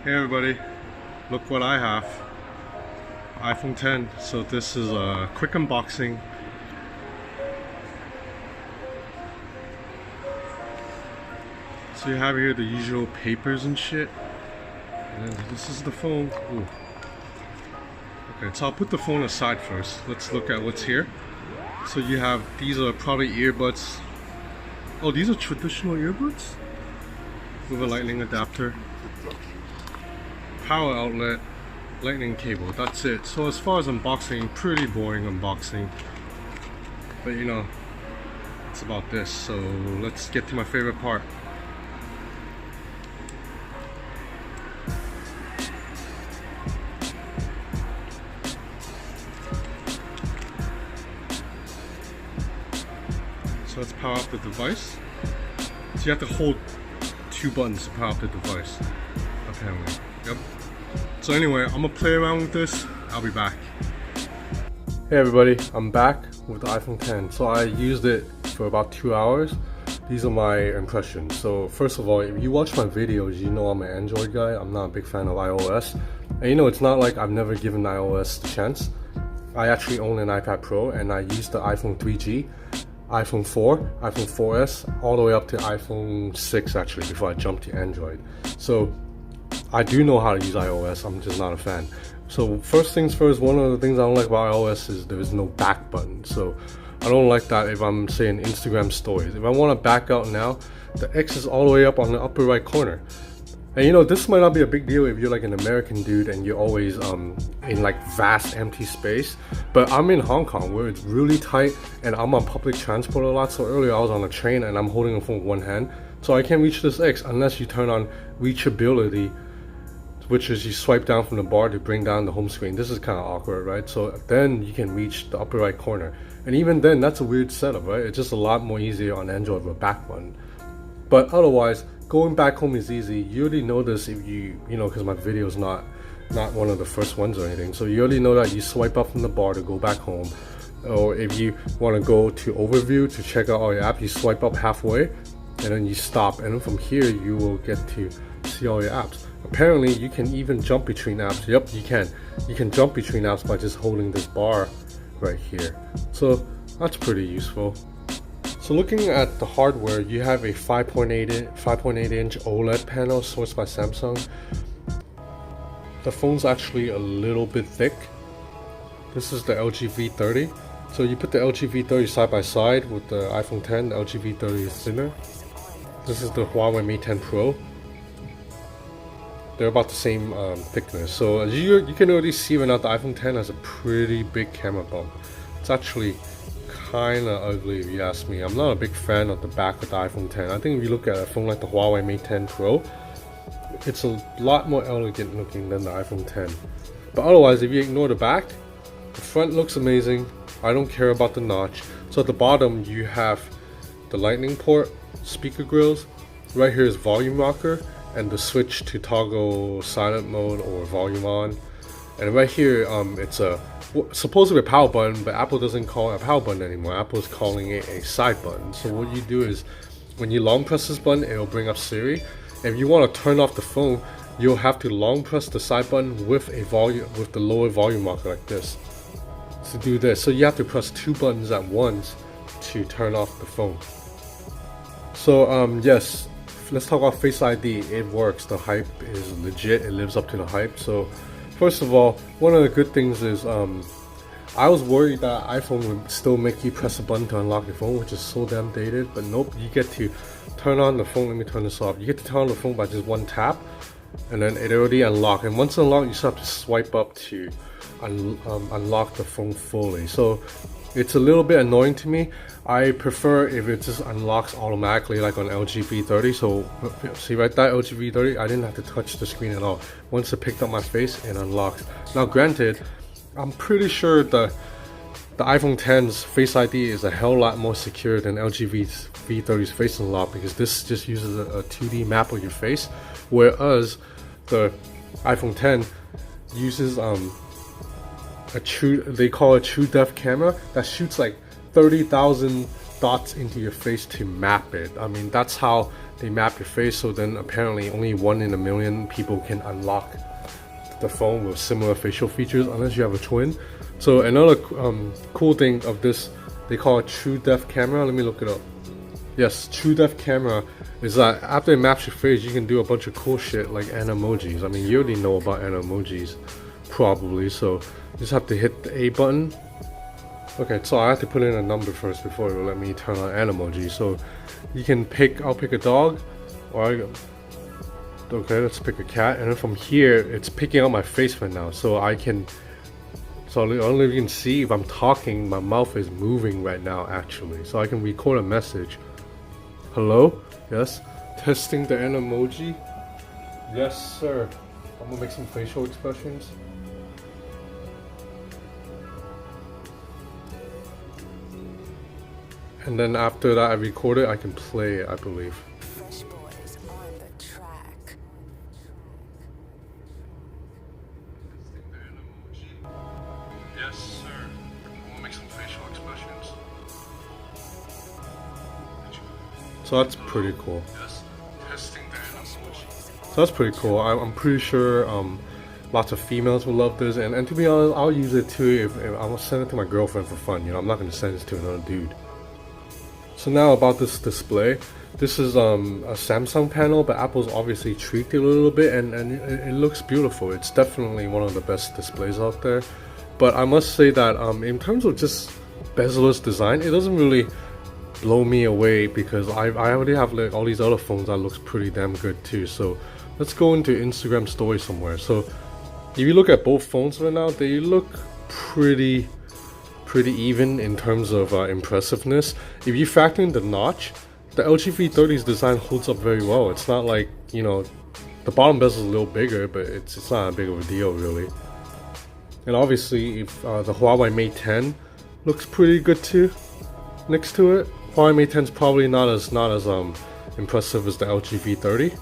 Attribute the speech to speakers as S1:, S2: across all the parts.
S1: Hey everybody, look what I have. iPhone 10. So this is a quick unboxing. So you have here the usual papers and shit. And then this is the phone. Ooh. Okay, so I'll put the phone aside first. Let's look at what's here. So you have, these are probably earbuds. Oh, these are traditional earbuds? With a lightning adapter. Power outlet, lightning cable, that's it. So as far as unboxing, pretty boring unboxing, but you know, it's about this. So let's get to my favorite part. So let's power up the device. So you have to hold two buttons to power up the device, apparently. Yep. So anyway, I'm gonna play around with this. I'll be back. Hey everybody, I'm back with the iPhone 10. So I used it for about 2 hours. These are my impressions. So first of all, if you watch my videos, you know I'm an Android guy. I'm not a big fan of iOS. And you know, it's not like I've never given iOS a chance. I actually own an iPad Pro and I used the iPhone 3G, iPhone 4, iPhone 4S, all the way up to iPhone 6 actually before I jumped to Android. So I do know how to use iOS, I'm just not a fan. So first things first, one of the things I don't like about iOS is there is no back button. So I don't like that if I'm saying Instagram stories. If I want to back out now, the X is all the way up on the upper right corner. And you know, this might not be a big deal if you're like an American dude and you're always in like vast empty space. But I'm in Hong Kong where it's really tight and I'm on public transport a lot. So earlier I was on a train and I'm holding the phone with one hand. So I can't reach this X unless you turn on reachability, which is you swipe down from the bar to bring down the home screen. This is kind of awkward, right? So then you can reach the upper right corner. And even then, that's a weird setup, right? It's just a lot more easier on Android with a back button. But otherwise, going back home is easy. You already know this if you know, because my video is not one of the first ones or anything. So you already know that you swipe up from the bar to go back home. Or if you want to go to overview to check out all your apps, you swipe up halfway and then you stop. And then from here, you will get to see all your apps. Apparently, you can even jump between apps. Yep, you can. You can jump between apps by just holding this bar right here. So that's pretty useful. So looking at the hardware, you have a 5.8 inch OLED panel sourced by Samsung. The phone's actually a little bit thick. This is the LG V30. So you put the LG V30 side by side with the iPhone 10. The LG V30 is thinner. This is the Huawei Mate 10 Pro. They're about the same thickness. So as you can already see right now, the iPhone 10 has a pretty big camera bump. It's actually kind of ugly if you ask me. I'm not a big fan of the back of the iPhone 10. I think if you look at a phone like the Huawei Mate 10 Pro, it's a lot more elegant looking than the iPhone 10. But otherwise, if you ignore the back, the front looks amazing. I don't care about the notch. So at the bottom, you have the lightning port, speaker grills. Right here is volume rocker, and the switch to toggle silent mode or volume on. And right here, it's supposed to be a power button, but Apple doesn't call it a power button anymore. Apple's calling it a side button. So what you do is, when you long press this button, it'll bring up Siri. If you want to turn off the phone, you'll have to long press the side button with the lower volume marker like this to do this. So you have to press two buttons at once to turn off the phone. So yes. Let's talk about Face ID. It works. The hype is legit. It lives up to the hype. So first of all, one of the good things is I was worried that iPhone would still make you press a button to unlock your phone, which is so damn dated. But nope, you get to turn on the phone. Let me turn this off. You get to turn on the phone by just one tap, and then it already unlocked. And once unlocked, you still have to swipe up to unlock the phone fully. So it's a little bit annoying to me. I prefer if it just unlocks automatically like on LG V30. So see right there, LG V30, I didn't have to touch the screen at all. Once it picked up my face, it unlocks. Now granted, I'm pretty sure the iPhone 10's Face ID is a hell lot more secure than LG V30's Face Unlock, because this just uses a 2D map of your face, whereas the iPhone 10 uses they call it true depth camera that shoots like 30,000 dots into your face to map it. I mean, that's how they map your face, so then apparently only 1 in a million people can unlock the phone with similar facial features unless you have a twin. So another cool thing of this, they call it true depth camera. Let me look it up. Yes, true depth camera is that after it maps your face, you can do a bunch of cool shit like animojis. I mean, you already know about animojis probably, so you just have to hit the A button. Okay, so I have to put in a number first before it will let me turn on animoji. So you can pick, I'll pick a dog, or okay, let's pick a cat, and then from here it's picking out my face right now, so I can, so only you can see if I'm talking, my mouth is moving right now actually, so I can record a message. Hello? Yes? Testing the animoji? Yes sir. I'm gonna make some facial expressions. And then after that I record it, I can play it, I believe.
S2: Fresh boys on the track.
S1: Yes, sir. We'll make some facial expressions. So that's pretty cool. Yes. Testing the animoji. So that's pretty cool. I'm pretty sure lots of females will love this, and to be honest, I'll use it too if I'll send it to my girlfriend for fun. You know, I'm not gonna send this to another dude. So now about this display. This is a Samsung panel, but Apple's obviously tweaked it a little bit, and it looks beautiful. It's definitely one of the best displays out there. But I must say that in terms of just bezel-less design, it doesn't really blow me away, because I already have like all these other phones that looks pretty damn good too. So let's go into Instagram story somewhere. So if you look at both phones right now, they look pretty even in terms of impressiveness. If you factor in the notch, the LG V30's design holds up very well. It's not like, you know, the bottom bezel is a little bigger, but it's not a big of a deal really. And obviously, if the Huawei Mate 10 looks pretty good too next to it. Huawei Mate 10 is probably not as impressive as the LG V30.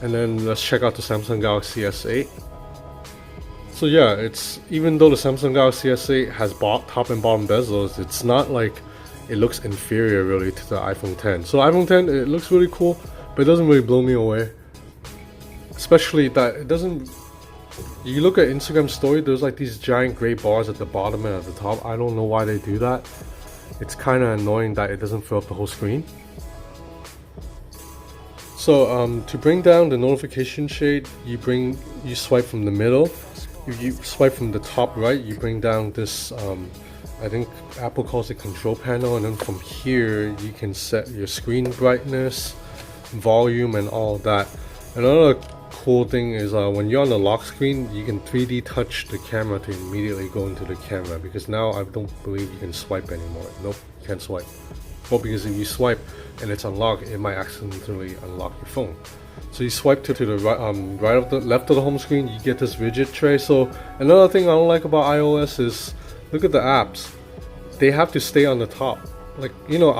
S1: And then let's check out the Samsung Galaxy S8. So yeah, it's, even though the Samsung Galaxy S8 has top and bottom bezels, it's not like it looks inferior really to the iPhone 10. So iPhone 10, it looks really cool, but it doesn't really blow me away. Especially that it doesn't, you look at Instagram story, there's like these giant gray bars at the bottom and at the top. I don't know why they do that. It's kind of annoying that it doesn't fill up the whole screen. So to bring down the notification shade, you swipe from the middle. If you swipe from the top right, you bring down this, I think Apple calls it control panel, and then from here you can set your screen brightness, volume, and all that. Another cool thing is when you're on the lock screen, you can 3D touch the camera to immediately go into the camera, because now I don't believe you can swipe anymore. Nope, you can't swipe. Well, because if you swipe and it's unlocked, it might accidentally unlock your phone. So you swipe to the right, left of the home screen, you get this widget tray. So another thing I don't like about iOS is, look at the apps. They have to stay on the top. Like, you know,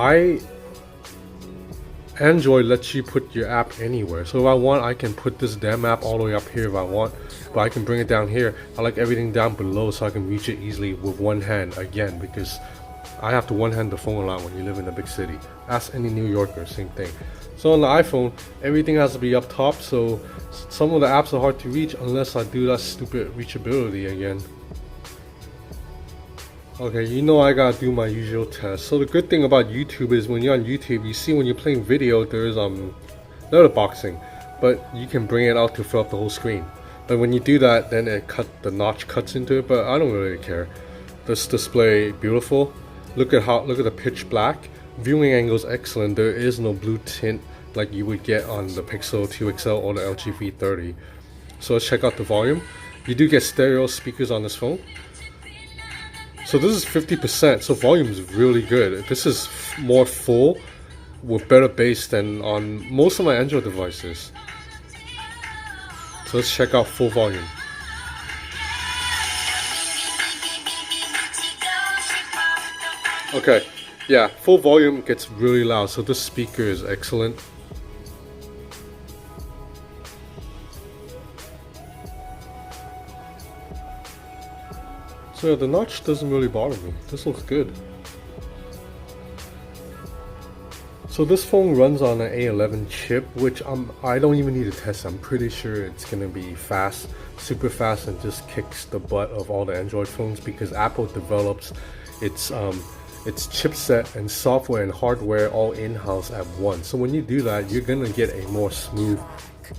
S1: Android lets you put your app anywhere. So if I want, I can put this damn app all the way up here if I want, but I can bring it down here. I like everything down below so I can reach it easily with one hand again, because I have to one-hand the phone a lot when you live in a big city. Ask any New Yorker, same thing. So on the iPhone, everything has to be up top, so some of the apps are hard to reach unless I do that stupid reachability again. Okay, you know I gotta do my usual test. So the good thing about YouTube is when you're on YouTube, you see when you're playing video, there's letterboxing, but you can bring it out to fill up the whole screen. But when you do that, then the notch cuts into it, but I don't really care. This display, beautiful. Look at the pitch black. Viewing angle is excellent. There is no blue tint like you would get on the Pixel 2 XL or the LG V30. So let's check out the volume. You do get stereo speakers on this phone. So this is 50%, so volume is really good. This is more full with better bass than on most of my Android devices. So let's check out full volume. Okay, yeah, full volume gets really loud, so this speaker is excellent. So yeah, the notch doesn't really bother me. This looks good. So this phone runs on an A11 chip, which I don't even need to test. I'm pretty sure it's gonna be fast, super fast, and just kicks the butt of all the Android phones because Apple develops its chipset and software and hardware all in-house at once. So when you do that, you're gonna get a more smooth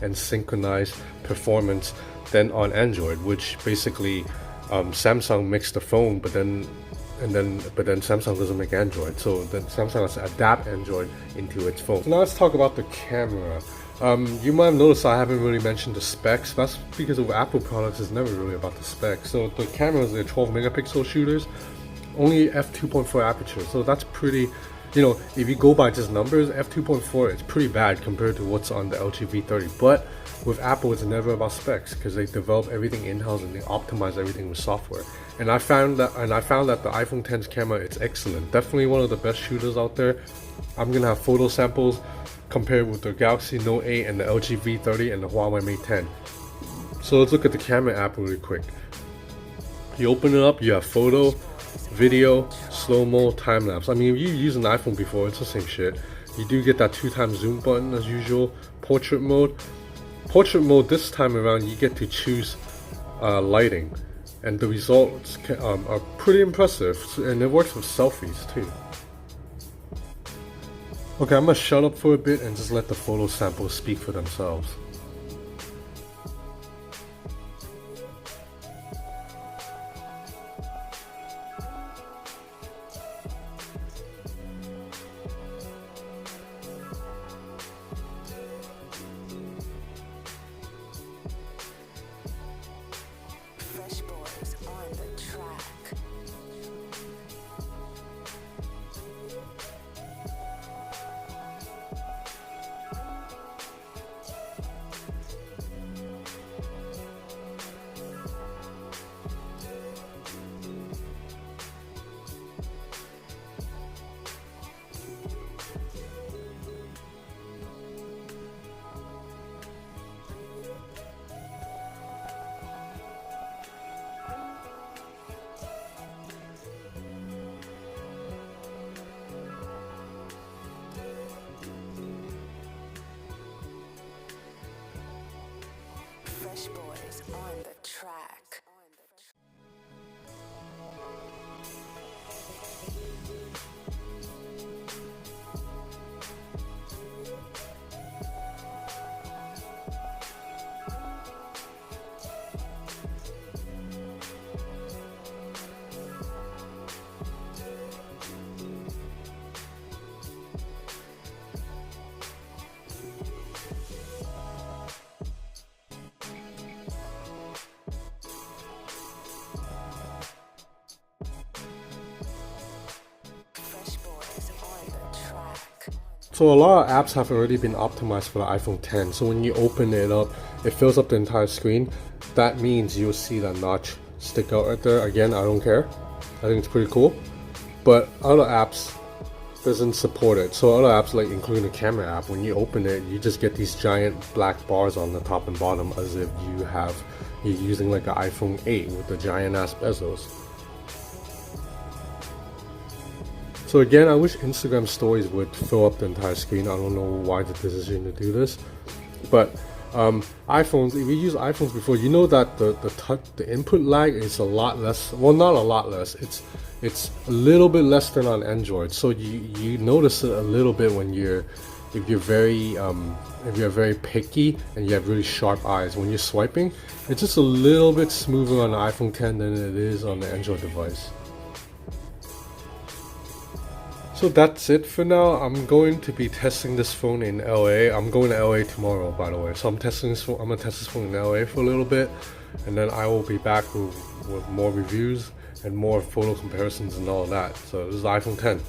S1: and synchronized performance than on Android, which basically Samsung makes the phone, but then Samsung doesn't make Android. So then Samsung has to adapt Android into its phone. So now let's talk about the camera. You might have noticed I haven't really mentioned the specs. That's because of Apple products, it's never really about the specs. So the cameras are 12 megapixel shooters, only f2.4 aperture. So that's pretty, if you go by just numbers, f2.4 is pretty bad compared to what's on the LG V30. But with Apple, it's never about specs because they develop everything in-house and they optimize everything with software. And I found that the iPhone X's camera, it's excellent. Definitely one of the best shooters out there. I'm gonna have photo samples compared with the Galaxy Note 8 and the LG V30 and the Huawei Mate 10. So let's look at the camera app really quick. You open it up, you have photo, video, slow-mo, time-lapse. I mean, if you use an iPhone before, it's the same shit. You do get that 2x zoom button as usual. Portrait mode this time around, you get to choose lighting, and the results are pretty impressive, and it works with selfies too. Okay, I'm gonna shut up for a bit and just let the photo samples speak for themselves.
S2: Fresh boys on the track. Fresh boys on the track.
S1: So a lot of apps have already been optimized for the iPhone X. So when you open it up, it fills up the entire screen. That means you'll see that notch stick out right there. Again, I don't care. I think it's pretty cool. But other apps doesn't support it. So other apps, like including the camera app, when you open it, you just get these giant black bars on the top and bottom as if you're using like an iPhone 8 with the giant ass bezels. So again, I wish Instagram stories would fill up the entire screen. I don't know why the decision to do this, but iPhones, if you use iPhones before, you know that the input lag is a lot less. Well, not a lot less. It's a little bit less than on Android. So you notice it a little bit when if you're very picky and you have really sharp eyes when you're swiping. It's just a little bit smoother on the iPhone X than it is on the Android device. So that's it for now. I'm going to be testing this phone in LA. I'm going to LA tomorrow, by the way. So I'm gonna test this phone in LA for a little bit, and then I will be back with more reviews and more photo comparisons and all that. So this is the iPhone X.